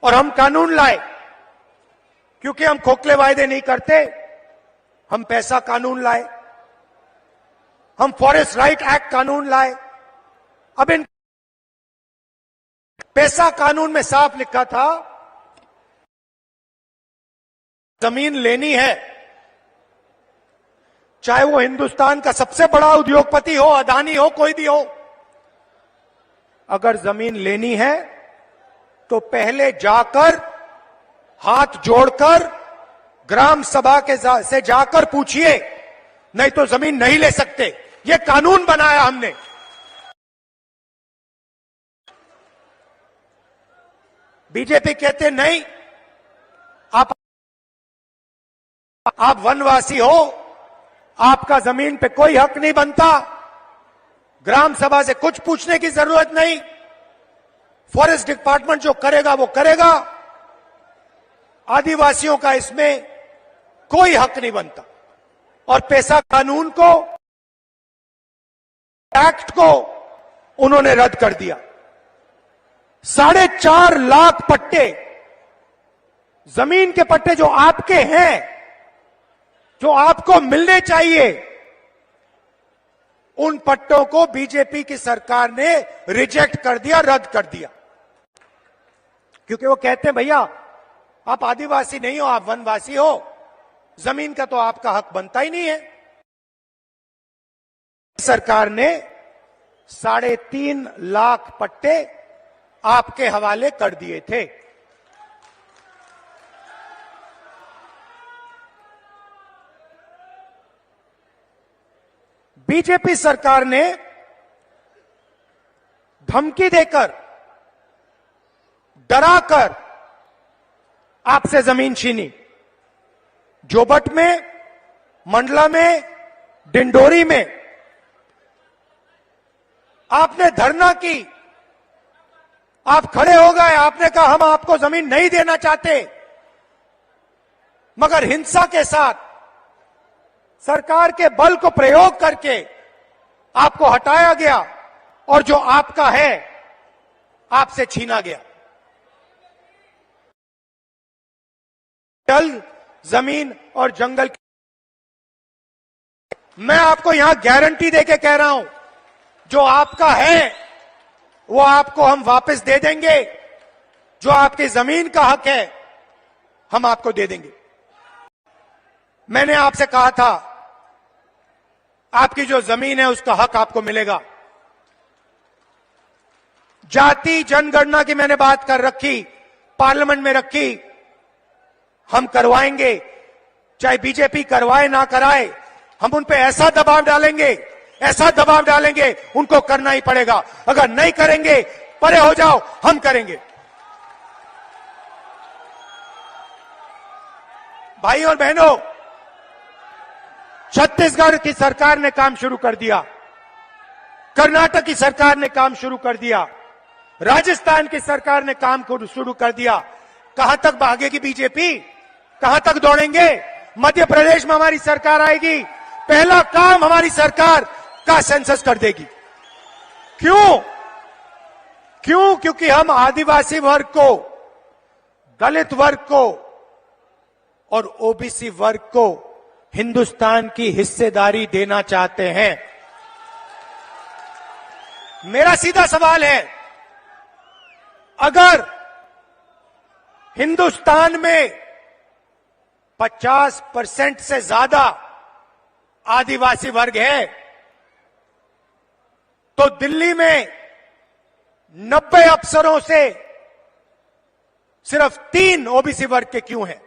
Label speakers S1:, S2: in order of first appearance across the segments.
S1: और हम कानून लाए, क्योंकि हम खोखले वायदे नहीं करते। हम पैसा कानून लाए, हम फॉरेस्ट राइट एक्ट कानून लाए। अब इन पैसा कानून में साफ लिखा था, जमीन लेनी है, चाहे वो हिंदुस्तान का सबसे बड़ा उद्योगपति हो, अदानी हो, कोई भी हो, अगर जमीन लेनी है तो पहले जाकर हाथ जोड़कर ग्राम सभा के से जाकर पूछिए, नहीं तो जमीन नहीं ले सकते। ये कानून बनाया हमने। बीजेपी कहते नहीं, आप वनवासी हो, आपका जमीन पे कोई हक नहीं बनता, ग्राम सभा से कुछ पूछने की जरूरत नहीं, फॉरेस्ट डिपार्टमेंट जो करेगा वो करेगा, आदिवासियों का इसमें कोई हक नहीं बनता। और पैसा कानून को, एक्ट को उन्होंने रद्द कर दिया। 4.5 लाख पट्टे, जमीन के पट्टे जो आपके हैं, जो आपको मिलने चाहिए, उन पट्टों को बीजेपी की सरकार ने रिजेक्ट कर दिया, रद्द कर दिया। क्योंकि वो कहते हैं भैया आप आदिवासी नहीं हो, आप वनवासी हो, जमीन का तो आपका हक बनता ही नहीं है। सरकार ने 3.5 लाख पट्टे आपके हवाले कर दिए थे। बीजेपी सरकार ने धमकी देकर, डराकर आपसे जमीन छीनी। जोबट में, मंडला में, डिंडोरी में आपने धरना की, आप खड़े हो गए, आपने कहा हम आपको जमीन नहीं देना चाहते, मगर हिंसा के साथ सरकार के बल को प्रयोग करके आपको हटाया गया और जो आपका है आपसे छीना गया। जल, जमीन और जंगल, मैं आपको यहां गारंटी देके कह रहा हूं, जो आपका है वो आपको हम वापस दे देंगे। जो आपकी जमीन का हक है हम आपको दे देंगे। मैंने आपसे कहा था आपकी जो जमीन है उसका हक आपको मिलेगा। जाति जनगणना की मैंने बात कर रखी, पार्लियामेंट में रखी, हम करवाएंगे, चाहे बीजेपी करवाए ना कराए, हम उन पे ऐसा दबाव डालेंगे, ऐसा दबाव डालेंगे, उनको करना ही पड़ेगा। अगर नहीं करेंगे, परे हो जाओ, हम करेंगे। भाई और बहनों, छत्तीसगढ़ की सरकार ने काम शुरू कर दिया, कर्नाटक की सरकार ने काम शुरू कर दिया, राजस्थान की सरकार ने काम शुरू कर दिया। कहां तक भागेगी बीजेपी, कहां तक दौड़ेंगे? मध्य प्रदेश में हमारी सरकार आएगी, पहला काम हमारी सरकार का सेंसस कर देगी। क्यों? क्योंकि हम आदिवासी वर्ग को, दलित वर्ग को और ओबीसी वर्ग को हिंदुस्तान की हिस्सेदारी देना चाहते हैं। मेरा सीधा सवाल है, अगर हिंदुस्तान में 50% से ज्यादा आदिवासी वर्ग है, तो दिल्ली में 90 अफसरों से सिर्फ 3 ओबीसी वर्ग के क्यों हैं?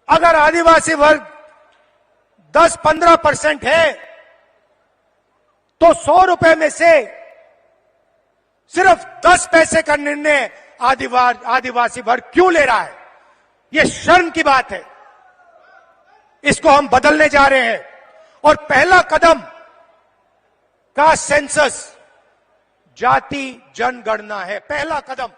S1: अगर आदिवासी वर्ग 10-15% है, तो 100 रुपए में से सिर्फ 10 पैसे का निर्णय आदिवासी वर्ग क्यों ले रहा है? यह शर्म की बात है। इसको हम बदलने जा रहे हैं और पहला कदम का सेंसस जाति जनगणना है, पहला कदम।